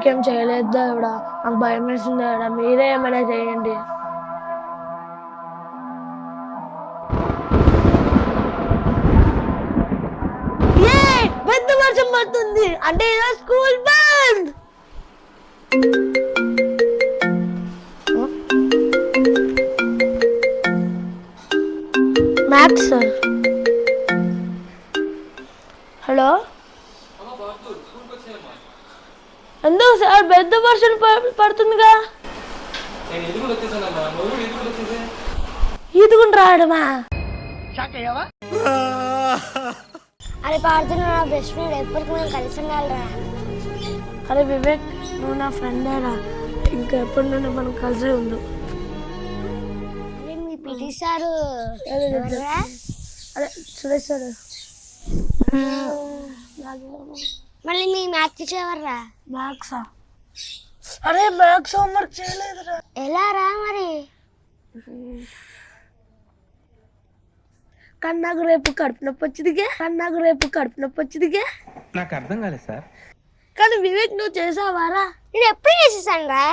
ఇంకేం చేయలేదు దేవుడా, నాకు భయం వేస్తుంది దేవుడా, మీరే ఏమైనా చేయండి. పెద్ద వర్షం పడుతుంది అంటే school bandh. Maths sir. Hello, ఎందుకు సార్ పెద్ద వర్షం పడుతుందిగా? ఈదుకుని రావడమా? అరే పార్తు, నా బెస్ట్ ఫ్రెండ్, ఎప్పటికీ మేము కలిసి ఉండాలిరా. అరే వివేక్, నువ్వు నా ఫ్రెండేరా, ఇంకా ఎప్పటి నుండి మనం కలిసి ఉండు. అరే మీ పిటి సారు అరే సురేష్ సార్. మళ్ళీ మీ మ్యాథ్స్ టీచర్ ఎవర్రా? మ్యాథ్సా? అరే మ్యాథ్స్ హోంవర్క్ చేయలేదురా. ఎలా రా మరి? కానీ నాకు రేపు కడుపు నొప్పి వచ్చిందిగా. నాకు అర్థం కాలేదు సార్. కానీ వివేక్, నువ్వు చేసావారా? నేను ఎప్పుడు చేసేసాను రా.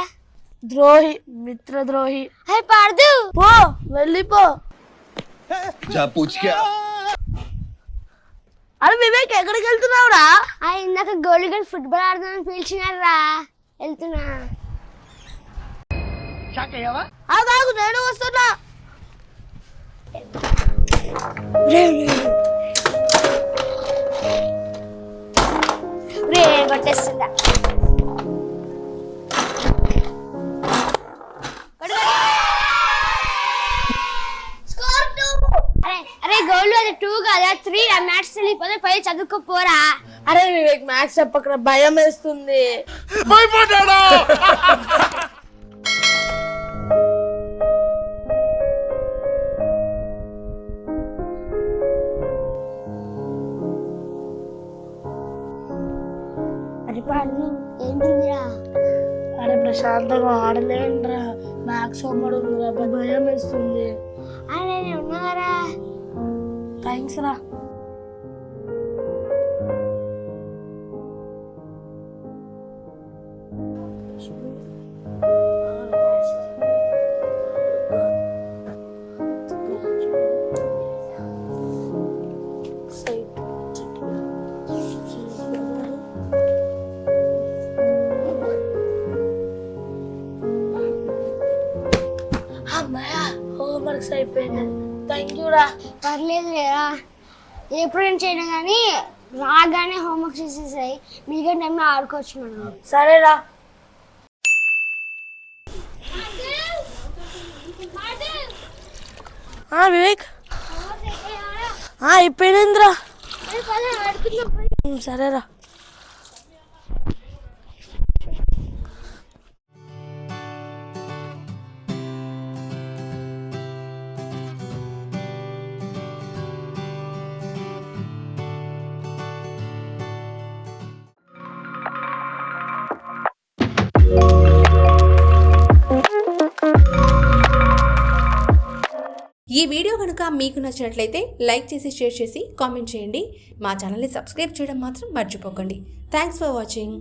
ద్రోహి, మిత్ర ద్రోహి. అరే పార్దు, పో, వెళ్ళిపో. అరే వివేక్, ఎక్కడికి వెళ్తున్నావురా? ఇందాక గోల్డ్ గన్ ఫుట్బాల్ ఆడదామని పిలిచినారా, వెళ్తున్నా. ఆగు, నేను వస్తున్నా. కొట్టేస్తుందా? అరే గోల్డ్ అది 2 కదా 3 మ్యాథ్స్ వెళ్ళిపోతే పోయి చదువుకోపోరా. అరే వివేక్, మ్యాథ్స్ చెప్పక్కడ భయం వేస్తుంది. అరే పాడు, ఏంటిరా? అరే ప్రశాంతంగా ఆడలేనురా, మ్యాథ్స్ హోంవర్క్ ఉందిరా, భయం వేస్తుంది. అరే నేను ఉన్నారా? థ్యాంక్స్ రా. అమ్మాయ్యా, హోంవర్క్స్ అయిపోయింది. థ్యాంక్ యూ రా. పర్లేదు లేరా, ఎప్పుడు నేను చేయను కానీ రాగానే హోంవర్క్ చేసేసాయి, మిగిలిన టైంలో ఆడుకోవచ్చు మనం. సరేరా. వివేక్, అయిపోయిందిరా. సరేరా. ఈ వీడియో కనుక మీకు నచ్చినట్లయితే లైక్ చేసి, షేర్ చేసి, కామెంట్ చేయండి. మా ఛానల్ని సబ్స్క్రైబ్ చేయడం మాత్రం మర్చిపోకండి. Thanks for watching.